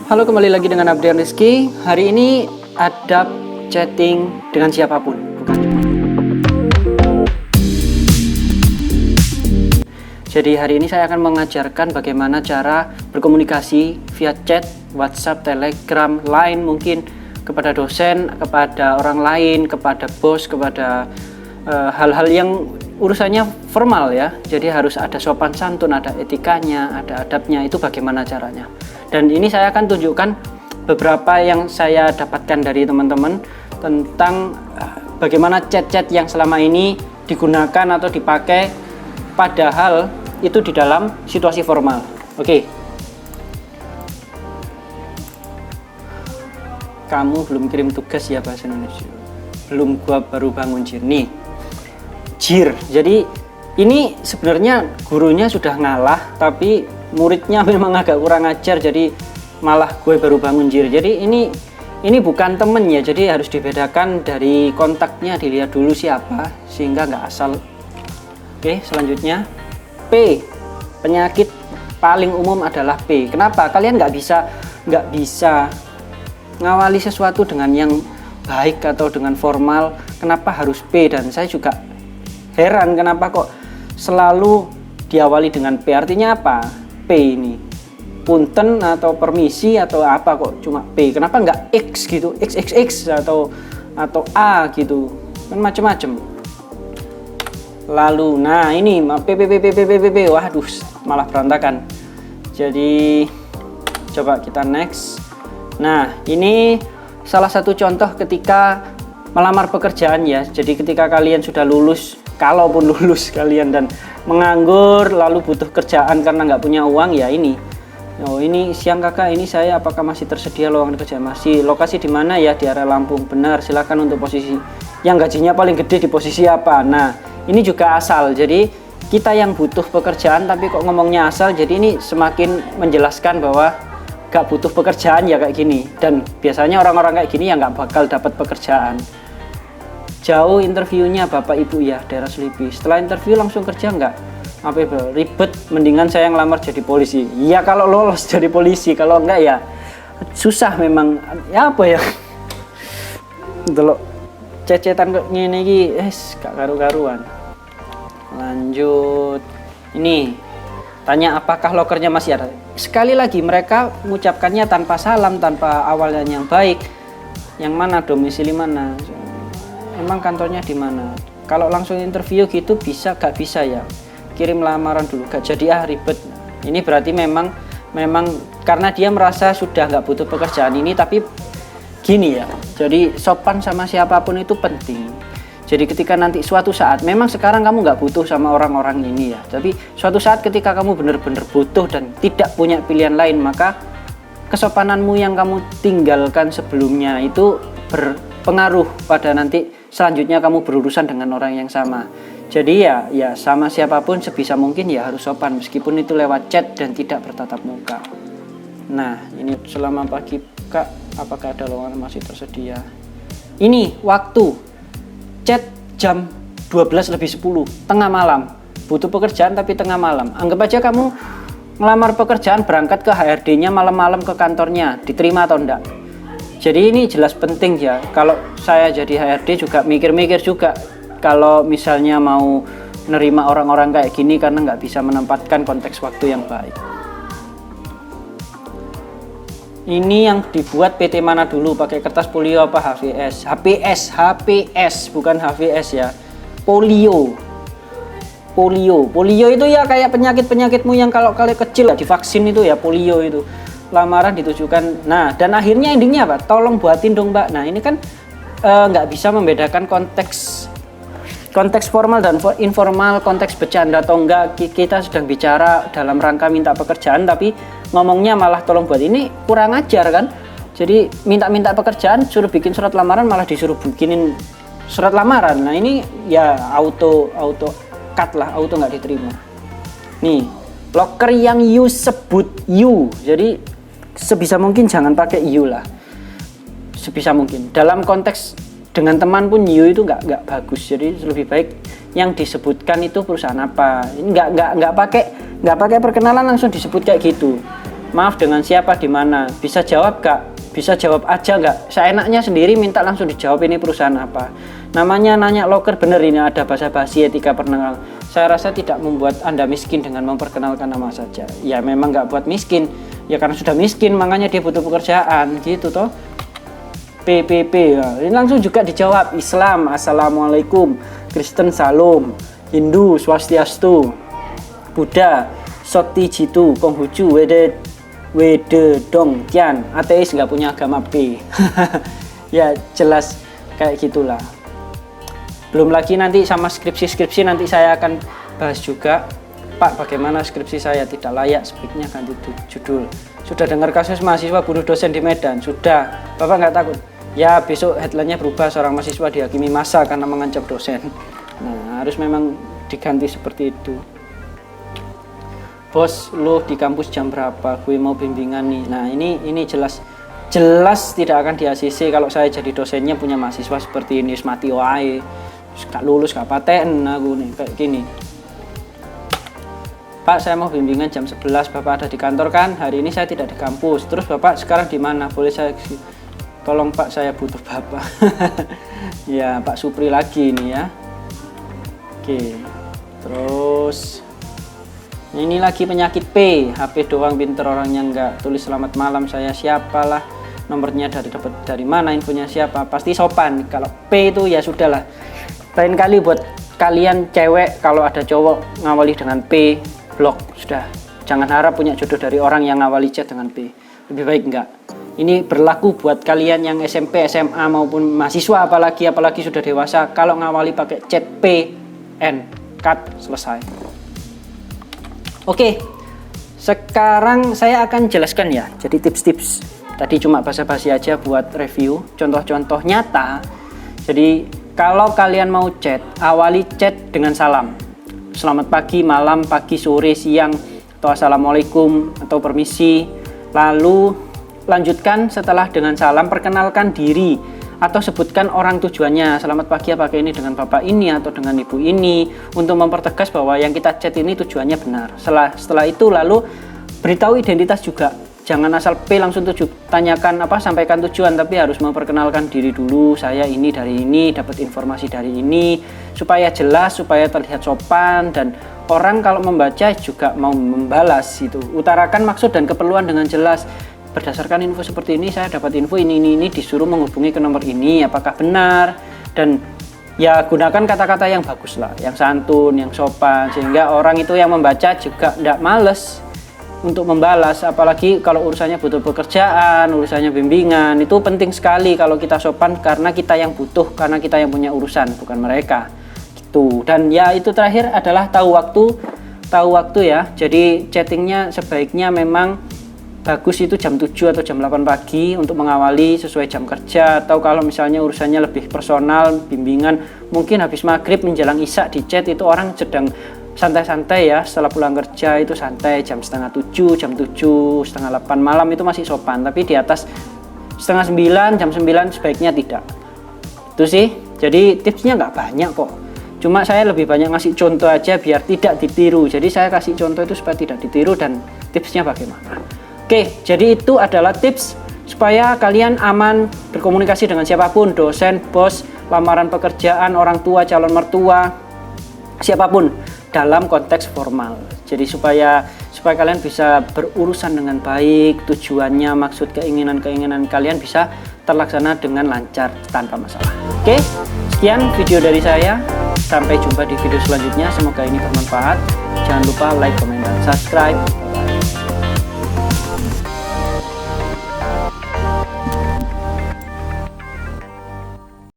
Halo, kembali lagi dengan Abdian Rizky. Hari ini adapt chatting dengan siapapun, bukan cuma. Jadi hari ini saya akan mengajarkan bagaimana cara berkomunikasi via chat, WhatsApp, Telegram, Line mungkin kepada dosen, kepada orang lain, kepada bos, kepada hal-hal yang urusannya formal ya. Jadi harus ada sopan santun, ada etikanya, ada adabnya. Itu bagaimana caranya. Dan ini saya akan tunjukkan beberapa yang saya dapatkan dari teman-teman tentang bagaimana chat-chat yang selama ini digunakan atau dipakai padahal itu di dalam situasi formal. Oke. Kamu belum kirim tugas ya bahasa Indonesia. Belum, gua baru bangun Jir. Nih. Jir. Jadi ini sebenarnya gurunya sudah ngalah tapi muridnya memang agak kurang ajar, jadi malah gue baru bangun Jir. Jadi ini bukan temen ya, jadi harus dibedakan dari kontaknya, dilihat dulu siapa sehingga nggak asal. Oke, selanjutnya P. Penyakit paling umum adalah P. Kenapa? Kalian nggak bisa ngawali sesuatu dengan yang baik atau dengan formal. Kenapa harus P? Dan saya juga heran kenapa kok selalu diawali dengan P. Artinya apa? P ini punten atau permisi atau apa kok cuma P? Kenapa nggak X gitu, XXX atau A gitu, kan macem-macem. Lalu nah ini P, waduh malah berantakan. Jadi coba kita next. Nah ini salah satu contoh ketika melamar pekerjaan ya. Jadi ketika kalian sudah lulus, kalaupun lulus kalian dan menganggur lalu butuh kerjaan karena nggak punya uang ya ini. Oh ini siang kakak, ini saya, apakah masih tersedia lowongan kerja? Masih. Lokasi di mana ya? Di area Lampung. Benar, silakan untuk posisi yang gajinya paling gede di posisi apa? Nah ini juga asal. Jadi kita yang butuh pekerjaan tapi kok ngomongnya asal. Jadi ini semakin menjelaskan bahwa nggak butuh pekerjaan ya kayak gini. Dan biasanya orang-orang kayak gini ya nggak bakal dapat pekerjaan. Jauh interviewnya Bapak Ibu ya, daerah Selipi. Setelah interview langsung kerja nggak? Apa itu? Ribet, mendingan saya ngelamar jadi polisi. Iya kalau lolos jadi polisi, kalau enggak ya susah memang. Ya apa ya? Delok cecetan kok ngene iki, gak karu-karuan. Lanjut. Ini tanya apakah lokernya masih ada. Sekali lagi mereka mengucapkannya tanpa salam, tanpa awalnya yang baik. Yang mana, domisili mana? Emang kantornya di mana? Kalau langsung interview gitu bisa gak bisa ya? Kirim lamaran dulu, gak jadi ribet. Ini berarti memang karena dia merasa sudah gak butuh pekerjaan ini, tapi gini ya. Jadi sopan sama siapapun itu penting. Jadi ketika nanti suatu saat, memang sekarang kamu gak butuh sama orang-orang ini ya. Tapi suatu saat ketika kamu benar-benar butuh dan tidak punya pilihan lain, maka kesopananmu yang kamu tinggalkan sebelumnya itu berpengaruh pada nanti selanjutnya kamu berurusan dengan orang yang sama. Jadi ya sama siapapun sebisa mungkin ya harus sopan meskipun itu lewat chat dan tidak bertatap muka. Nah ini selama pagi kak, apakah ada lowongan masih tersedia? Ini waktu chat jam 12:10 tengah malam, butuh pekerjaan tapi tengah malam. Anggap aja kamu ngelamar pekerjaan, berangkat ke HRD-nya malam-malam ke kantornya, diterima atau enggak. Jadi ini jelas penting ya. Kalau saya jadi HRD juga mikir-mikir juga kalau misalnya mau nerima orang-orang kayak gini karena nggak bisa menempatkan konteks waktu yang baik. Ini yang dibuat PT mana dulu, pakai kertas polio apa HVS? HPS bukan HVS ya. Polio itu ya kayak penyakitmu yang kalau kalian kecil divaksin itu ya, polio itu. Lamaran ditujukan. Nah, dan akhirnya endingnya apa? Tolong buatin dong, Mbak. Nah, ini kan nggak bisa membedakan konteks formal dan informal, konteks bercanda atau enggak. Kita sedang bicara dalam rangka minta pekerjaan, tapi ngomongnya malah tolong buat. Ini kurang ajar kan? Jadi minta pekerjaan, suruh bikin surat lamaran, malah disuruh bikinin surat lamaran. Nah, ini ya auto cut lah, auto nggak diterima. Nih, loker yang you sebut you. Jadi sebisa mungkin jangan pakai you lah, sebisa mungkin. Dalam konteks dengan teman pun you itu nggak bagus. Jadi lebih baik yang disebutkan itu perusahaan apa. Ini nggak pakai perkenalan langsung disebut kayak gitu. Maaf, dengan siapa, di mana? Bisa jawab gak? Bisa jawab aja nggak? Seenaknya sendiri minta langsung dijawab ini perusahaan apa. Namanya nanya loker, bener ini ada basa-basi etika perkenalan. Saya rasa tidak membuat Anda miskin dengan memperkenalkan nama saja. Ya memang nggak buat miskin. Ya karena sudah miskin makanya dia butuh pekerjaan gitu toh. PPP ya. Ini langsung juga dijawab. Islam, Assalamualaikum. Kristen, Salam. Hindu, Swastiastu. Buddha, Soti Jitu, Konghucu, Wede Dong Tian. Ateis nggak punya agama P. Ya jelas kayak gitulah. Belum lagi nanti sama skripsi nanti saya akan bahas juga. Pak, bagaimana skripsi saya tidak layak, sebaiknya ganti judul. Sudah dengar kasus mahasiswa bunuh dosen di Medan? Sudah. Bapak nggak takut? Ya besok headline-nya berubah, seorang mahasiswa dihakimi massa karena mengancam dosen. Nah harus memang diganti seperti itu. Bos, lo di kampus jam berapa? Gue mau bimbingan nih. Nah ini jelas tidak akan di ACC kalau saya jadi dosennya punya mahasiswa seperti ini. Mati wae, gak lulus, gak paten aku nih kayak gini. Pak, saya mau bimbingan jam 11. Bapak ada di kantor kan? Hari ini saya tidak di kampus. Terus Bapak sekarang di mana? Boleh saya tolong Pak, saya butuh Bapak. Ya Pak Supri lagi nih ya. Oke. Terus ini lagi penyakit P, HP doang pinter orangnya enggak. Tulis selamat malam, saya siapalah, nomornya dapat dari mana, infonya siapa, pasti sopan. Kalau P itu ya sudahlah. Lain kali buat kalian cewek kalau ada cowok ngawali dengan P, blok sudah. Jangan harap punya jodoh dari orang yang ngawali chat dengan P. Lebih baik enggak. Ini berlaku buat kalian yang SMP, SMA maupun mahasiswa apalagi sudah dewasa. Kalau ngawali pakai chat P, N, cut, selesai. Oke, sekarang saya akan jelaskan ya. Jadi tips-tips. Tadi cuma basa-basi aja buat review, contoh-contoh nyata. Jadi kalau kalian mau chat, awali chat dengan salam. Selamat pagi, malam, pagi, sore, siang, atau assalamualaikum, atau permisi. Lalu lanjutkan setelah dengan salam, perkenalkan diri. Atau sebutkan orang tujuannya. Selamat pagi, pakai ini dengan bapak ini atau dengan ibu ini, untuk mempertegas bahwa yang kita chat ini tujuannya benar. Setelah itu lalu beritahu identitas juga. Jangan asal P langsung tanyakan sampaikan tujuan, tapi harus memperkenalkan diri dulu. Saya ini dari ini, dapat informasi dari ini, supaya jelas, supaya terlihat sopan, dan orang kalau membaca juga mau membalas itu. Utarakan maksud dan keperluan dengan jelas. Berdasarkan info seperti ini, saya dapat info ini, disuruh menghubungi ke nomor ini, apakah benar? Dan ya gunakan kata-kata yang bagus lah, yang santun, yang sopan, sehingga orang itu yang membaca juga tidak males untuk membalas. Apalagi kalau urusannya butuh pekerjaan, urusannya bimbingan, itu penting sekali kalau kita sopan, karena kita yang butuh, karena kita yang punya urusan, bukan mereka gitu. Dan ya itu terakhir adalah tahu waktu ya. Jadi chattingnya sebaiknya memang bagus itu jam 7 atau jam 8 pagi untuk mengawali sesuai jam kerja. Atau kalau misalnya urusannya lebih personal, bimbingan, mungkin habis maghrib menjelang isya di chat, itu orang sedang santai-santai ya, setelah pulang kerja itu santai, jam setengah 7, jam 7, setengah 8 malam itu masih sopan. Tapi di atas setengah 9, jam 9 sebaiknya tidak. Itu sih, jadi tipsnya nggak banyak kok. Cuma saya lebih banyak ngasih contoh aja biar tidak ditiru. Jadi saya kasih contoh itu supaya tidak ditiru, dan tipsnya bagaimana. Oke, jadi itu adalah tips supaya kalian aman berkomunikasi dengan siapapun, dosen, bos, lamaran pekerjaan, orang tua, calon mertua, siapapun dalam konteks formal. Jadi supaya kalian bisa berurusan dengan baik, tujuannya, maksud, keinginan kalian bisa terlaksana dengan lancar tanpa masalah. Oke, sekian video dari saya. Sampai jumpa di video selanjutnya. Semoga ini bermanfaat. Jangan lupa like, comment, dan subscribe.